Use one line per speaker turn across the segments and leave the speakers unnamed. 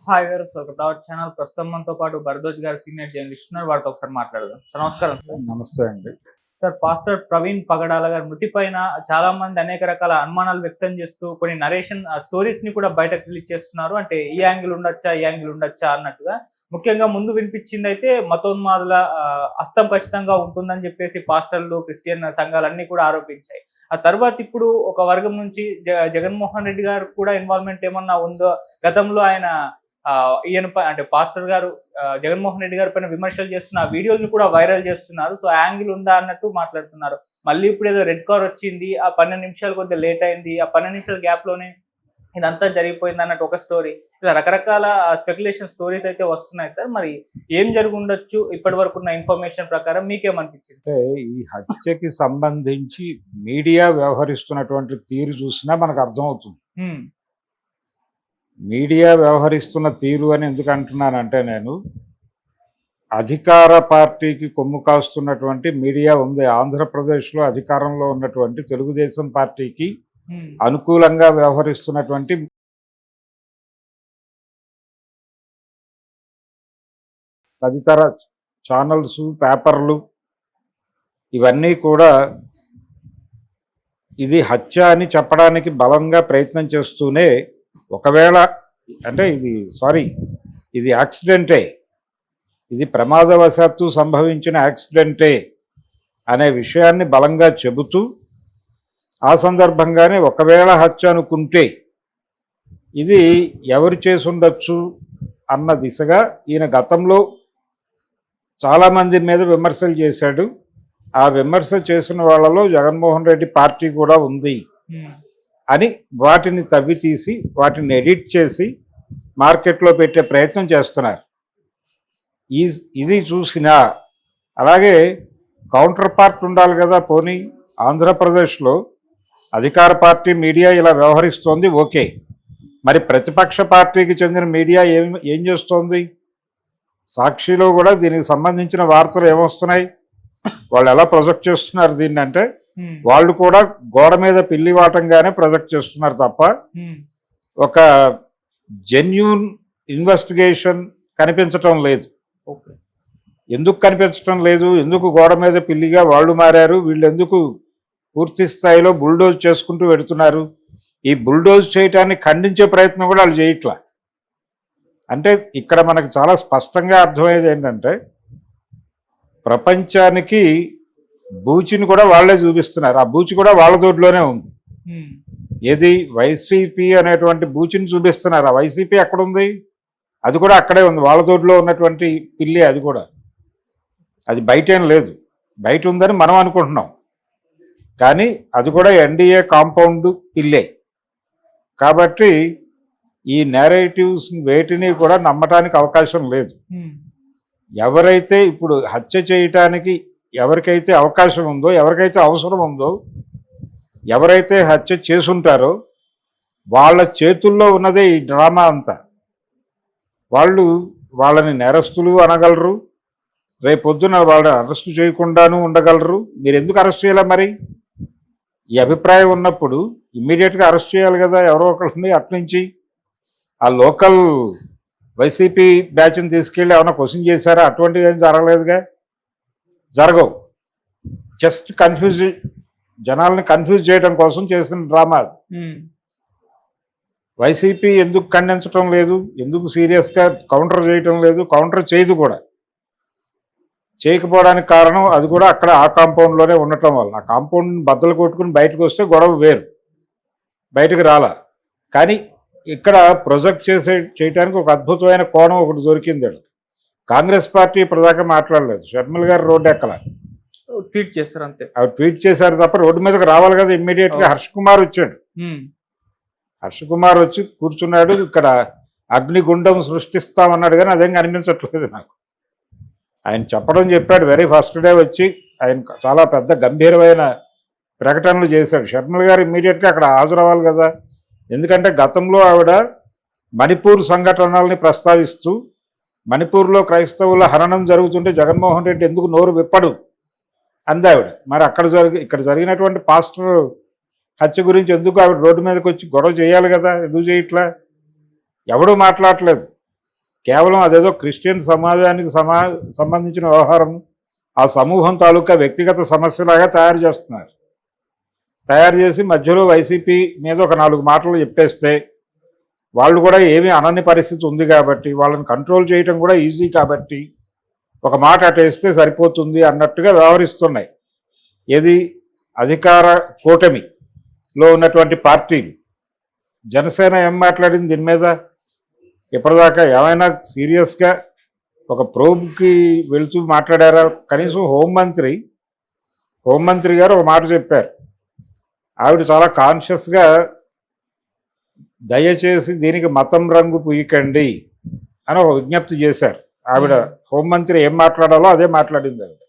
Hi గారు, welcome to our channel. ప్రస్తుతం మనతో పాటు భరద్వాజ్ గారు సీనియర్ జర్నలిస్ట్ ఉన్నారు. వారితో ఒకసారి మాట్లాడదాం. సార్ నమస్కారం. సార్
నమస్తే అండి.
సార్ పాస్టర్ ప్రవీణ్ పగడాల గారి మృతి పైన చాలా మంది అనేక రకాల అనుమానాలు వ్యక్తం చేస్తూ కొన్ని నరేషన్ స్టోరీస్ ని కూడా బయటకు రిలీజ్ చేస్తున్నారు. అంటే ఈ యాంగిల్ ఉండొచ్చా, ఈ యాంగిల్ ఉండొచ్చా అన్నట్టుగా. ముఖ్యంగా ముందు వినిపించింది అయితే మతోన్మాదుల హస్తం ఖచ్చితంగా ఉంటుందని చెప్పేసి పాస్టర్లు, క్రిస్టియన్ సంఘాలన్నీ కూడా ఆరోపించాయి. ఆ తర్వాత ఇప్పుడు ఒక వర్గం నుంచి జగన్మోహన్ రెడ్డి గారు కూడా ఇన్వాల్వ్మెంట్ ఏమన్నా ఉందో, గతంలో ఆయన ఈయన అంటే పాస్టర్ గారు జగన్మోహన్ రెడ్డి గారి పైన విమర్శలు చేస్తున్న వీడియోలను కూడా వైరల్ చేస్తున్నారు. సో యాంగిల్ ఉందా అన్నట్టు మాట్లాడుతున్నారు. మళ్ళీ ఇప్పుడు ఏదో రెడ్ కార్ వచ్చింది, ఆ 12 నిమిషాలు కొద్దిగా లేట్ అయింది, ఆ 12 నిమిషాల గ్యాప్ లోనే ఇదంతా జరిగిపోయింది అన్నట్టు ఒక స్టోరీ. ఇలా రకరకాల స్పెక్యులేషన్ స్టోరీస్ అయితే వస్తున్నాయి సార్. మరి ఏం జరిగి ఉండొచ్చు ఇప్పటి వరకు ఉన్న ఇన్ఫర్మేషన్ ప్రకారం మీకేమనిపించింది?
అంటే ఈ హత్యకి సంబంధించి మీడియా వ్యవహరిస్తున్నటువంటి తీరు చూసినా మనకు అర్థమవుతుంది. మీడియా వ్యవహరిస్తున్న తీరు అని ఎందుకు అంటున్నానంటే, నేను అధికార పార్టీకి కొమ్ము కాస్తున్నటువంటి మీడియా ఉంది. ఆంధ్రప్రదేశ్లో అధికారంలో ఉన్నటువంటి తెలుగుదేశం పార్టీకి అనుకూలంగా వ్యవహరిస్తున్నటువంటి తదితర ఛానల్స్, పేపర్లు ఇవన్నీ కూడా ఇది హత్య అని చెప్పడానికి బలంగా ప్రయత్నం చేస్తూనే, ఒకవేళ అంటే ఇది యాక్సిడెంటే, ఇది ప్రమాదవశాత్తు సంభవించిన యాక్సిడెంటే అనే విషయాన్ని బలంగా చెబుతూ, ఆ సందర్భంగానే ఒకవేళ హత్య అనుకుంటే ఇది ఎవరు చేసి ఉండొచ్చు అన్న దిశగా ఈయన గతంలో చాలామంది మీద విమర్శలు చేశాడు. ఆ విమర్శ చేసిన వాళ్ళలో జగన్మోహన్ రెడ్డి పార్టీ కూడా ఉంది అని వాటిని తవ్వి తీసి, వాటిని ఎడిట్ చేసి మార్కెట్లో పెట్టే ప్రయత్నం చేస్తున్నారు. ఇది చూసినా, అలాగే కౌంటర్ పార్ట్ ఉండాలి కదా. పోనీ ఆంధ్రప్రదేశ్లో అధికార పార్టీ మీడియా ఇలా వ్యవహరిస్తోంది, ఓకే. మరి ప్రతిపక్ష పార్టీకి చెందిన మీడియా ఏం చేస్తోంది? సాక్షిలో కూడా దీనికి సంబంధించిన వార్తలు ఏమొస్తున్నాయి, వాళ్ళు ఎలా ప్రొజెక్ట్ చేస్తున్నారు దీన్ని అంటే, వాళ్ళు కూడా గోడ మీద పిల్లివాటంగానే ప్రొజెక్ట్ చేస్తున్నారు తప్ప ఒక జెన్యూన్ ఇన్వెస్టిగేషన్ కనిపించటం లేదు. ఎందుకు కనిపించటం లేదు? ఎందుకు గోడ మీద పిల్లిగా వాళ్ళు మారారు? వీళ్ళు ఎందుకు పూర్తి స్థాయిలో బుల్డోజ్ చేసుకుంటూ పెడుతున్నారు? ఈ బుల్డోజ్ చేయటాన్ని ఖండించే ప్రయత్నం కూడా వాళ్ళు చేయట్లా. అంటే ఇక్కడ మనకు చాలా స్పష్టంగా అర్థమయ్యేది ఏంటంటే, ప్రపంచానికి బూచిని కూడా వాళ్లే చూపిస్తున్నారు. ఆ బూచి కూడా వాళ్ళ దొడ్లోనే ఉంది. ఏది వైసీపీ అనేటువంటి బూచిని చూపిస్తున్నారు. ఆ వైసీపీ ఎక్కడుంది? అది కూడా అక్కడే ఉంది, వాళ్ళ దొడ్లో ఉన్నటువంటి పిల్లి. అది కూడా, అది బయటేం లేదు. బయట ఉందని మనం అనుకుంటున్నాం, కానీ అది కూడా ఎన్డీఏ కాంపౌండ్ పిల్లే. కాబట్టి ఈ నేరేటివ్స్ వేటిని కూడా నమ్మటానికి అవకాశం లేదు. ఎవరైతే ఇప్పుడు హత్య చేయటానికి ఎవరికైతే అవకాశం ఉందో, ఎవరికైతే అవసరం ఉందో, ఎవరైతే హత్య చేసుంటారో వాళ్ళ చేతుల్లో ఉన్నదే ఈ డ్రామా అంతా. వాళ్ళని నేరస్తులు అనగలరు, రేపొద్దున వాళ్ళని అరెస్టు చేయకుండాను ఉండగలరు. మీరు ఎందుకు అరెస్ట్ చేయాలి? మరి ఈ అభిప్రాయం ఉన్నప్పుడు ఇమ్మీడియట్గా అరెస్ట్ చేయాలి కదా ఎవరో ఒకరిని. అట్నుంచి ఆ లోకల్ వైసీపీ బ్యాచ్ని తీసుకెళ్ళి ఏమైనా క్వశ్చన్ చేశారా? అటువంటివి ఏం జరగలేదుగా, జరగవు. జస్ట్ జనాల్ని కన్ఫ్యూజ్ చేయడం కోసం చేసిన డ్రామా అది. వైసీపీ ఎందుకు ఖండించడం లేదు? ఎందుకు సీరియస్గా కౌంటర్ చేయటం లేదు? కౌంటర్ చేయదు కూడా. చేయకపోవడానికి కారణం అది కూడా అక్కడ ఆ కాంపౌండ్లోనే ఉండటం వల్ల. ఆ కాంపౌండ్ బద్దలు కొట్టుకుని బయటకు వస్తే గొడవ వేరు, బయటకు రాలా. కానీ ఇక్కడ ప్రొజెక్ట్ చేయడానికి ఒక అద్భుతమైన కోణం ఒకటి దొరికింది. కాంగ్రెస్ పార్టీ ఇప్పటిదాకా మాట్లాడలేదు. షర్మిల గారు రోడ్డు ఎక్కల,
ట్వీట్ చేశారు అంతే.
అవి ట్వీట్ చేశారు తప్ప రోడ్డు మీదకి రావాలి కదా ఇమ్మీడియట్గా. హర్ష్ కుమార్ వచ్చాడు. హర్ష్ కుమార్ వచ్చి కూర్చున్నాడు. ఇక్కడ అగ్నిగుండం సృష్టిస్తామన్నాడు, కానీ అదేం కనిపించట్లేదు నాకు. ఆయన చెప్పాడు. వెరీ ఫస్ట్ డే వచ్చి ఆయన చాలా పెద్ద గంభీరమైన ప్రకటనలు చేశాడు. షర్మిల గారు ఇమ్మీడియట్గా అక్కడ హాజరవ్వాలి కదా. ఎందుకంటే గతంలో ఆవిడ మణిపూర్ సంఘటనల్ని ప్రస్తావిస్తూ, మణిపూర్లో క్రైస్తవుల హననం జరుగుతుంటే జగన్మోహన్ రెడ్డి ఎందుకు నోరు విప్పడు అంది ఆవిడ. మరి ఇక్కడ జరిగినటువంటి పాస్టర్ హత్య గురించి ఎందుకు ఆవిడ రోడ్డు మీదకి వచ్చి గొడవ చేయాలి కదా? ఎందుకు చేయట్లా? ఎవడూ మాట్లాడలేదు. కేవలం అదేదో క్రిస్టియన్ సమాజానికి సంబంధించిన వ్యవహారం, ఆ సమూహం తాలూకా వ్యక్తిగత సమస్యలాగా తయారు చేస్తున్నారు. తయారు చేసి మధ్యలో వైసీపీ మీద ఒక 4 మాటలు చెప్పేస్తే వాళ్ళు కూడా ఏమీ అనని పరిస్థితి ఉంది కాబట్టి, వాళ్ళని కంట్రోల్ చేయటం కూడా ఈజీ కాబట్టి ఒక మాట అటేస్తే సరిపోతుంది అన్నట్టుగా వ్యవహరిస్తున్నాయి. ఏది అధికార కూటమిలో ఉన్నటువంటి పార్టీలు. జనసేన ఏం మాట్లాడింది దీని మీద? ఇప్పటిదాకా ఏమైనా సీరియస్గా ఒక ప్రోబ్కి వెళుతూ మాట్లాడారా? కనీసం హోంమంత్రి గారు ఒక మాట చెప్పారు. ఆవిడ చాలా కాన్షియస్గా దయచేసి దీనికి మతం రంగు పూయకండి అని ఒక విజ్ఞప్తి చేశారు. ఆవిడ హోంమంత్రి ఏం మాట్లాడాలో అదే మాట్లాడింది ఆవిడ.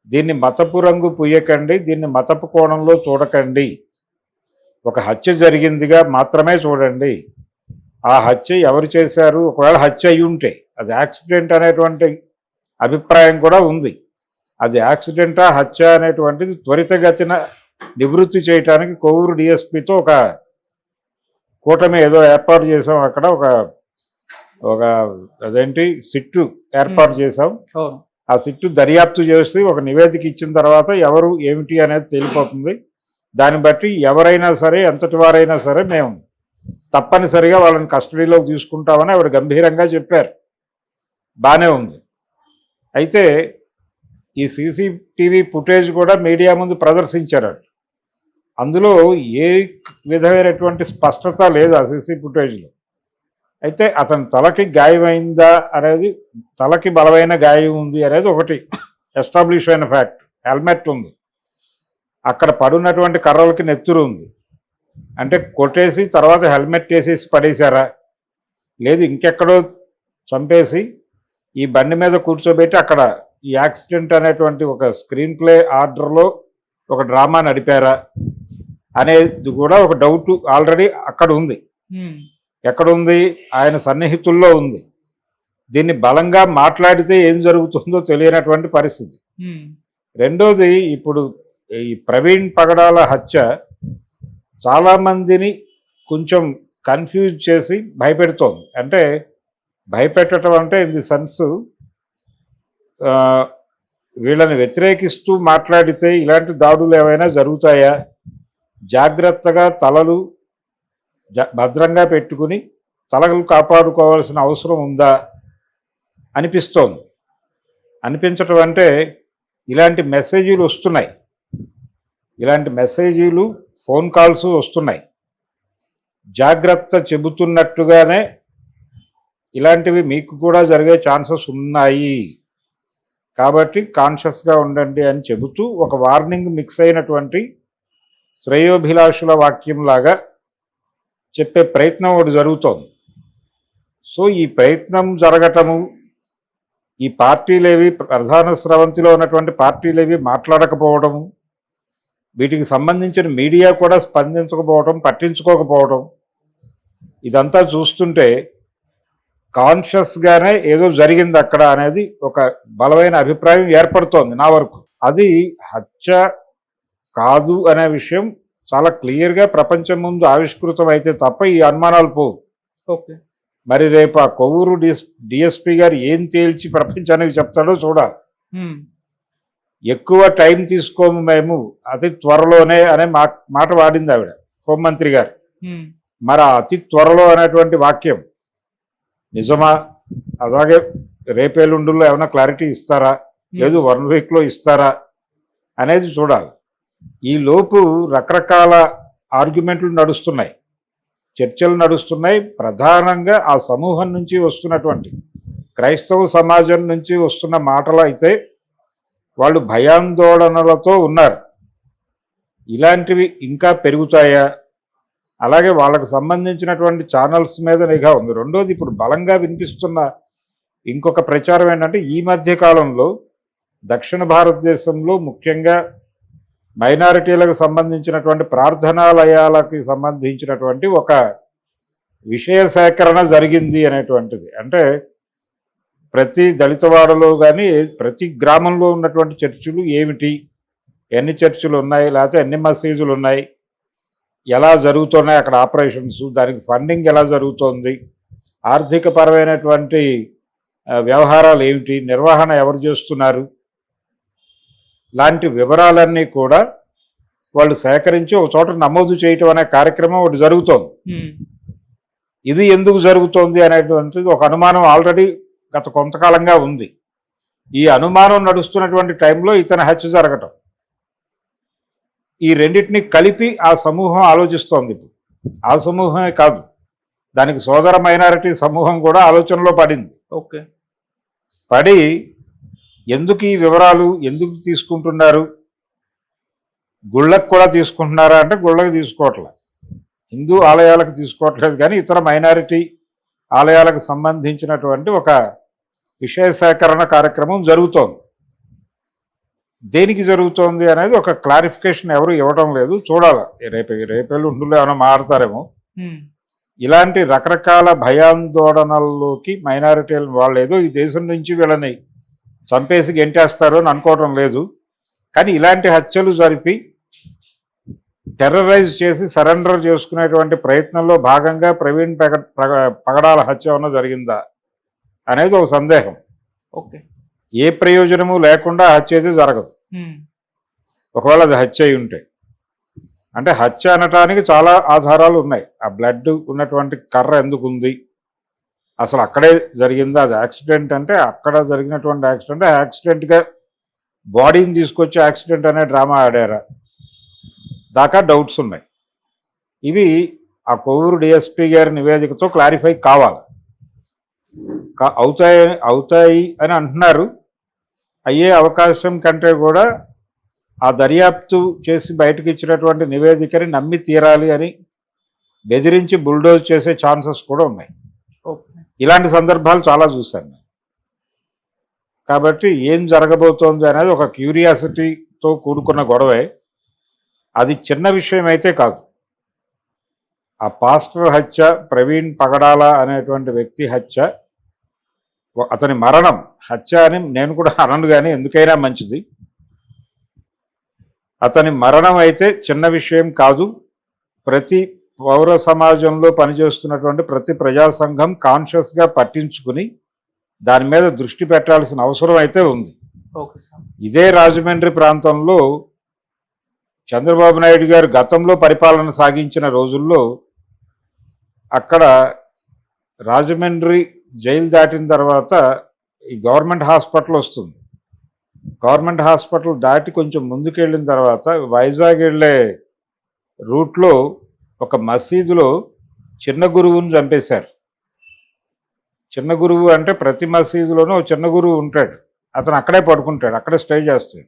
దీన్ని మతపు రంగు పూయకండి, దీన్ని మతపు కోణంలో చూడకండి, ఒక హత్య జరిగిందిగా మాత్రమే చూడండి. ఆ హత్య ఎవరు చేశారు, ఒకవేళ హత్య అయి ఉంటే అది యాక్సిడెంట్ అనేటువంటి అభిప్రాయం కూడా ఉంది. అది యాక్సిడెంటా హత్య అనేటువంటిది త్వరితగతిన నివృత్తి చేయడానికి కొవ్వూరు డిఎస్పీతో ఒక కూటమి ఏదో ఏర్పాటు చేసాం. అక్కడ ఒక అదేంటి సిట్టు ఏర్పాటు చేసాం. ఆ సిట్టు దర్యాప్తు చేసి ఒక నివేదిక ఇచ్చిన తర్వాత ఎవరు ఏమిటి అనేది తేలిపోతుంది. దాన్ని బట్టి ఎవరైనా సరే, ఎంతటి వారైనా సరే మేము తప్పనిసరిగా వాళ్ళని కస్టడీలోకి తీసుకుంటామని ఆవిడ గంభీరంగా చెప్పారు. బాగానే ఉంది. అయితే ఈ సీసీటీవీ ఫుటేజ్ కూడా మీడియా ముందు ప్రదర్శించారు. అందులో ఏ విధమైనటువంటి స్పష్టత లేదు ఆ సీసీ ఫుటేజ్లో. అయితే అతని తలకి గాయమైందా అనేది, తలకి బలమైన గాయం ఉంది అనేది ఒకటి ఎస్టాబ్లిష్ అయిన ఫ్యాక్ట్. హెల్మెట్ ఉంది, అక్కడ పడున్నటువంటి కర్రలకి నెత్తురు ఉంది. అంటే కొట్టేసి తర్వాత హెల్మెట్ వేసేసి పడేశారా, లేదు ఇంకెక్కడో చంపేసి ఈ బండి మీద కూర్చోబెట్టి అక్కడ ఈ యాక్సిడెంట్ అనేటువంటి ఒక స్క్రీన్ ప్లే ఆర్డర్లో ఒక డ్రామా నడిపారా అనేది కూడా ఒక డౌట్ ఆల్రెడీ అక్కడ ఉంది. ఎక్కడుంది? ఆయన సన్నిహితుల్లో ఉంది. దీన్ని బలంగా మాట్లాడితే ఏం జరుగుతుందో తెలియనటువంటి పరిస్థితి. రెండోది, ఇప్పుడు ఈ ప్రవీణ్ పగడాల హత్య చాలామందిని కొంచెం కన్ఫ్యూజ్ చేసి భయపెడుతోంది. అంటే భయపెట్టడం అంటే ఇన్ ది సెన్స్, వీళ్ళని వ్యతిరేకిస్తూ మాట్లాడితే ఇలాంటి దాడులు ఏమైనా జరుగుతాయా, జాగ్రత్తగా తలలు భద్రంగా పెట్టుకుని తలలు కాపాడుకోవాల్సిన అవసరం ఉందా అనిపిస్తోంది. అనిపించటం అంటే ఇలాంటి మెసేజీలు వస్తున్నాయి, ఇలాంటి మెసేజీలు ఫోన్ కాల్స్ వస్తున్నాయి. జాగ్రత్త చెబుతున్నట్టుగానే ఇలాంటివి మీకు కూడా జరిగే ఛాన్సెస్ ఉన్నాయి కాబట్టి కాన్షియస్గా ఉండండి అని చెబుతూ ఒక వార్నింగ్ మిక్స్ అయినటువంటి శ్రేయోభిలాషుల వాక్యంలాగా చెప్పే ప్రయత్నం ఒకటి జరుగుతోంది. సో ఈ ప్రయత్నం జరగటము, ఈ పార్టీలేవి ప్రధాన స్రవంతిలో ఉన్నటువంటి పార్టీలేవి మాట్లాడకపోవడము, వీటికి సంబంధించిన మీడియా కూడా స్పందించకపోవడం, పట్టించుకోకపోవడం, ఇదంతా చూస్తుంటే కాన్షియస్గానే ఏదో జరిగింది అక్కడ అనేది ఒక బలమైన అభిప్రాయం ఏర్పడుతోంది నా వరకు. అది హత్య కాదు అనే విషయం చాలా క్లియర్గా ప్రపంచం ముందు ఆవిష్కృతం అయితే తప్ప ఈ అనుమానాలు పోవు.
ఓకే,
మరి రేపు ఆ కొవ్వూరు డిఎస్పీ గారు ఏం తేల్చి ప్రపంచానికి చెప్తాడో చూడాలి. ఎక్కువ టైం తీసుకోము మేము, అతి త్వరలోనే అనే మాట వాడింది ఆవిడ హోంమంత్రి గారు. మరి అతి త్వరలో అనేటువంటి వాక్యం నిజమా? అలాగే రేపేలుండుల్లో ఏమైనా క్లారిటీ ఇస్తారా, లేదు 1 వీక్లో ఇస్తారా అనేది చూడాలి. ఈ లోపు రకరకాల ఆర్గ్యుమెంట్లు నడుస్తున్నాయి, చర్చలు నడుస్తున్నాయి. ప్రధానంగా ఆ సమూహం నుంచి వస్తున్నటువంటి క్రైస్తవ సమాజం నుంచి వస్తున్న మాటలు అయితే వాళ్ళు భయాందోళనలతో ఉన్నారు. ఇలాంటివి ఇంకా పెరుగుతాయా? అలాగే వాళ్ళకు సంబంధించినటువంటి ఛానల్స్ మీద నిఘా ఉంది. రెండోది, ఇప్పుడు బలంగా వినిపిస్తున్న ఇంకొక ప్రచారం ఏంటంటే, ఈ మధ్య కాలంలో దక్షిణ భారతదేశంలో ముఖ్యంగా మైనారిటీలకు సంబంధించినటువంటి ప్రార్థనాలయాలకి సంబంధించినటువంటి ఒక విషయ సేకరణ జరిగింది అనేటువంటిది. అంటే ప్రతి దళితవాడలో కానీ ప్రతి గ్రామంలో ఉన్నటువంటి చర్చిలు ఏమిటి, ఎన్ని చర్చిలు ఉన్నాయి, లేకపోతే ఎన్ని మసీదులు ఉన్నాయి, ఎలా జరుగుతున్నాయి అక్కడ ఆపరేషన్స్, దానికి ఫండింగ్ ఎలా జరుగుతోంది, ఆర్థిక పరమైనటువంటి వ్యవహారాలు ఏమిటి, నిర్వహణ ఎవరు చేస్తున్నారు, లాంటి వివరాలన్నీ కూడా వాళ్ళు సేకరించి ఒక చోట నమోదు చేయటం అనే కార్యక్రమం ఒకటి జరుగుతోంది. ఇది ఎందుకు జరుగుతోంది అనేటువంటిది ఒక అనుమానం ఆల్రెడీ గత కొంతకాలంగా ఉంది. ఈ అనుమానం నడుస్తున్నటువంటి టైంలో ఇతని హత్య జరగటం, ఈ రెండింటిని కలిపి ఆ సమూహం ఆలోచిస్తోంది. ఇప్పుడు ఆ సమూహమే కాదు, దానికి సోదర మైనారిటీ సమూహం కూడా ఆలోచనలో పడింది.
ఓకే,
పడి ఎందుకు ఈ వివరాలు ఎందుకు తీసుకుంటున్నారు, గుళ్ళకు కూడా తీసుకుంటున్నారా అంటే గుళ్ళకు తీసుకోవట్లేదు, హిందూ ఆలయాలకు తీసుకోవట్లేదు, కానీ ఇతర మైనారిటీ ఆలయాలకు సంబంధించినటువంటి ఒక విషయ సేకరణ కార్యక్రమం జరుగుతోంది. దేనికి జరుగుతోంది అనేది ఒక క్లారిఫికేషన్ ఎవరు ఇవ్వడం లేదు. చూడాలి, రేపెల్లుండిలో ఏమైనా మారుతారేమో. ఇలాంటి రకరకాల భయాందోళనల్లోకి మైనారిటీ వాళ్ళు ఏదో ఈ దేశం నుంచి వీళ్ళని చంపేసి గెంటేస్తారు అని అనుకోవడం లేదు. కానీ ఇలాంటి హత్యలు జరిపి టెర్రరైజ్ చేసి సరెండర్ చేసుకునేటువంటి ప్రయత్నంలో భాగంగా ప్రవీణ్ పగడాల హత్య ఏమన్నా జరిగిందా అనేది ఒక సందేహం.
ఓకే,
ఏ ప్రయోజనము లేకుండా హత్య అయితే జరగదు. ఒకవేళ అది హత్య అయి ఉంటే, అంటే హత్య అనటానికి చాలా ఆధారాలు ఉన్నాయి. ఆ బ్లడ్ ఉన్నటువంటి కర్ర ఎందుకు ఉంది, అసలు అక్కడే జరిగిందా, అది యాక్సిడెంట్ అంటే అక్కడ జరిగినటువంటి యాక్సిడెంట్, యాక్సిడెంట్గా బాడీని తీసుకొచ్చి యాక్సిడెంట్ అనే డ్రామా ఆడారా దాకా డౌట్స్ ఉన్నాయి. ఇవి ఆ కొవ్వూరు డిఎస్పీ గారి నివేదికతో క్లారిఫై కావాలి. అవుతాయి అని అంటున్నారు. అయ్యే అవకాశం కంటే కూడా ఆ దర్యాప్తు చేసి బయటకు ఇచ్చినటువంటి నివేదికని నమ్మి తీరాలి అని బెదిరించి బుల్డోజ్ చేసే ఛాన్సెస్ కూడా ఉన్నాయి. ఇలాంటి సందర్భాలు చాలా చూశాను. కాబట్టి ఏం జరగబోతోంది అనేది ఒక క్యూరియాసిటీతో కూడుకున్న గొడవే. అది చిన్న విషయం అయితే కాదు. ఆ పాస్టర్ హత్య, ప్రవీణ్ పగడాల అనేటువంటి వ్యక్తి హత్య, అతని మరణం హత్య అని నేను కూడా అనను, కానీ ఎందుకైనా మంచిది. అతని మరణం అయితే చిన్న విషయం కాదు. ప్రతి పౌర సమాజంలో పనిచేస్తున్నటువంటి ప్రతి ప్రజా సంఘం కాన్షియస్గా పట్టించుకుని దాని మీద దృష్టి పెట్టాల్సిన అవసరం అయితే ఉంది. ఇదే రాజమండ్రి ప్రాంతంలో చంద్రబాబు నాయుడు గారు గతంలో పరిపాలన సాగించిన రోజుల్లో అక్కడ రాజమండ్రి జైలు దాటిన తర్వాత ఈ గవర్నమెంట్ హాస్పిటల్ వస్తుంది. గవర్నమెంట్ హాస్పిటల్ దాటి కొంచెం ముందుకెళ్ళిన తర్వాత వైజాగ్ వెళ్ళే రూట్లో ఒక మసీదులో చిన్న గురువుని చంపేశారు. చిన్న గురువు అంటే ప్రతి మసీదులోనూ చిన్న గురువు ఉంటాడు. అతను అక్కడే పడుకుంటాడు, అక్కడే స్టే చేస్తాడు.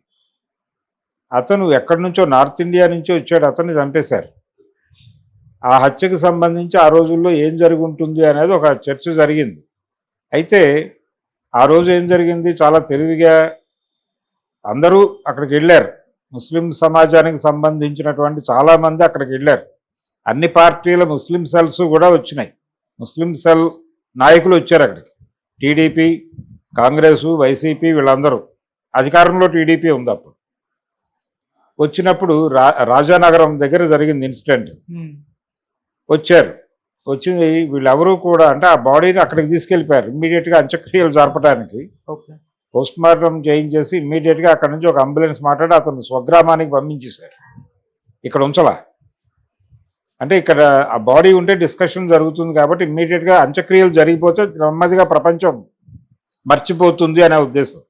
అతను ఎక్కడి నుంచో నార్త్ ఇండియా నుంచో వచ్చాడు, అతన్ని చంపేశారు. ఆ హత్యకు సంబంధించి ఆ రోజుల్లో ఏం జరిగి ఉంటుంది అనేది ఒక చర్చ జరిగింది. అయితే ఆ రోజు ఏం జరిగింది, చాలా తెలివిగా అందరూ అక్కడికి వెళ్ళారు. ముస్లిం సమాజానికి సంబంధించినటువంటి చాలామంది అక్కడికి వెళ్ళారు. అన్ని పార్టీల ముస్లిం సెల్స్ కూడా వచ్చినాయి. ముస్లిం సెల్ నాయకులు వచ్చారు అక్కడికి. టీడీపీ, కాంగ్రెసు, వైసీపీ వీళ్ళందరూ, అధికారంలో టీడీపీ ఉంది అప్పుడు. వచ్చినప్పుడు రాజానగరం దగ్గర జరిగింది ఇన్సిడెంట్. వచ్చారు, వచ్చి వీళ్ళెవరూ కూడా అంటే ఆ బాడీని అక్కడికి తీసుకెళ్ళిపోయారు ఇమ్మీడియట్గా అంత్యక్రియలు జరపడానికి. పోస్ట్ మార్టం చేయించేసి ఇమ్మీడియట్గా అక్కడ నుంచి ఒక అంబులెన్స్ మాట్లాడి అతను స్వగ్రామానికి పంపించేశారు. ఇక్కడ ఉంచలా, అంటే ఇక్కడ ఆ బాడీ ఉంటే డిస్కషన్ జరుగుతుంది కాబట్టి ఇమ్మీడియట్గా అంత్యక్రియలు జరిగిపోతే నెమ్మదిగా ప్రపంచం మర్చిపోతుంది అనే ఉద్దేశం.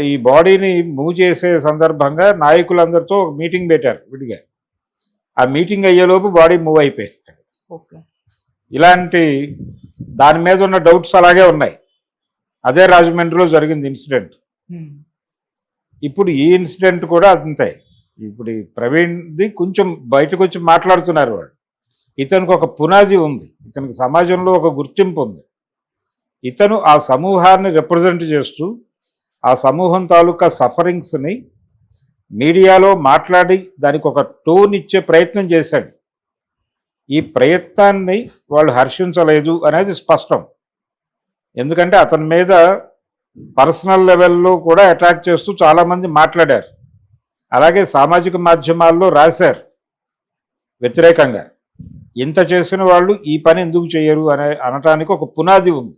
ఈ బాడీని మూవ్ చేసే సందర్భంగా నాయకులందరితో ఒక మీటింగ్ పెట్టారు విడిగా. ఆ మీటింగ్ అయ్యేలోపు బాడీ మూవ్ అయిపోయింది. ఇలాంటి దాని మీద ఉన్న డౌట్స్ అలాగే ఉన్నాయి. అదే రాజమండ్రిలో జరిగింది ఇన్సిడెంట్. ఇప్పుడు ఈ ఇన్సిడెంట్ కూడా అంతే. ఇప్పుడు ఈ ప్రవీణ్ది కొంచెం బయటకు వచ్చి మాట్లాడుతున్నారు వాళ్ళు. ఇతనికి ఒక పునాది ఉంది, ఇతనికి సమాజంలో ఒక గుర్తింపు ఉంది. ఇతను ఆ సమూహాన్ని రిప్రజెంట్ చేస్తూ ఆ సమూహం తాలూకా సఫరింగ్స్ని మీడియాలో మాట్లాడి దానికి ఒక టోన్ ఇచ్చే ప్రయత్నం చేశాడు. ఈ ప్రయత్నాన్ని వాళ్ళు హర్షించలేదు అనేది స్పష్టం. ఎందుకంటే అతని మీద పర్సనల్ లెవెల్లో కూడా అటాక్ చేస్తూ చాలామంది మాట్లాడారు. అలాగే సామాజిక మాధ్యమాల్లో రాశారు వ్యతిరేకంగా. ఇంత చేసిన వాళ్ళు ఈ పని ఎందుకు చేయరు అనటానికి ఒక పునాది ఉంది.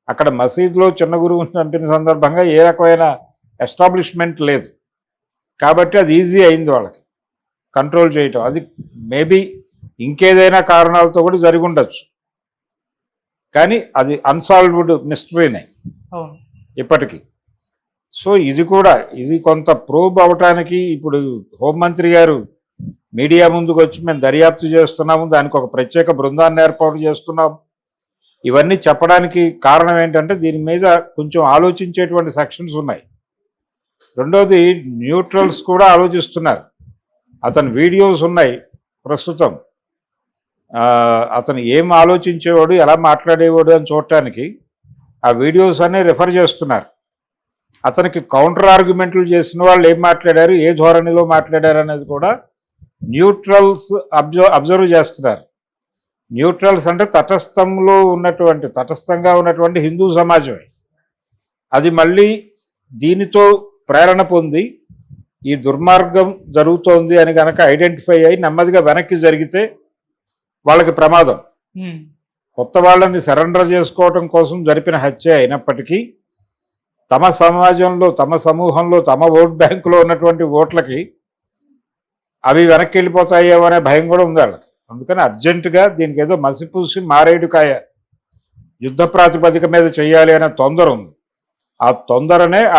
అక్కడ మసీదులో చిన్న గురువుని చంపిన సందర్భంగా ఏ రకమైన ఎస్టాబ్లిష్మెంట్ లేదు కాబట్టి అది ఈజీ అయింది వాళ్ళకి కంట్రోల్ చేయటం. అది మేబీ ఇంకేదైనా కారణాలతో కూడా జరిగి ఉండొచ్చు, కానీ అది అన్సాల్వ్డ్ మిస్టరీనే
అవును.
ఇప్పటికీ. సో ఇది కొంత ప్రోబ్ అవటానికి ఇప్పుడు హోంమంత్రి గారు మీడియా ముందుకు వచ్చి మేము దర్యాప్తు చేస్తున్నాము, దానికి ఒక ప్రత్యేక బృందాన్ని ఏర్పాటు చేస్తున్నాం, ఇవన్నీ చెప్పడానికి కారణం ఏంటంటే దీని మీద కొంచెం ఆలోచించేటువంటి సెక్షన్స్ ఉన్నాయి. రెండోది న్యూట్రల్స్ కూడా ఆలోచిస్తున్నారు. అతని వీడియోస్ ఉన్నాయి ప్రస్తుతం, అతను ఏం ఆలోచించేవాడు ఎలా మాట్లాడేవాడు అని చూడటానికి ఆ వీడియోస్ అన్నీ రిఫర్ చేస్తున్నారు. అతనికి కౌంటర్ ఆర్గ్యుమెంట్లు చేసిన వాళ్ళు ఏం మాట్లాడారు, ఏ ధోరణిలో మాట్లాడారు అనేది కూడా న్యూట్రల్స్ అబ్జర్వ్ చేస్తున్నారు. న్యూట్రల్స్ అంటే తటస్థంగా ఉన్నటువంటి హిందూ సమాజమే. అది మళ్ళీ దీనితో ప్రేరణ పొంది ఈ దుర్మార్గం జరుగుతోంది అని కనుక ఐడెంటిఫై అయ్యి నెమ్మదిగా వెనక్కి జరిగితే వాళ్ళకి ప్రమాదం. కొత్త వాళ్ళని సరెండర్ చేసుకోవటం కోసం జరిపిన హత్య అయినప్పటికీ తమ సమాజంలో, తమ సమూహంలో, తమ ఓట్ బ్యాంకులో ఉన్నటువంటి ఓట్లకి అవి వెనక్కి వెళ్ళిపోతాయేమో అనే భయం కూడా ఉంది వాళ్ళకి. అందుకని అర్జెంటుగా దీనికి ఏదో మసిపూసి మారేడుకాయ యుద్ధ ప్రాతిపదిక మీద చేయాలి అనే తొందర ఉంది. ఆ తొందరనే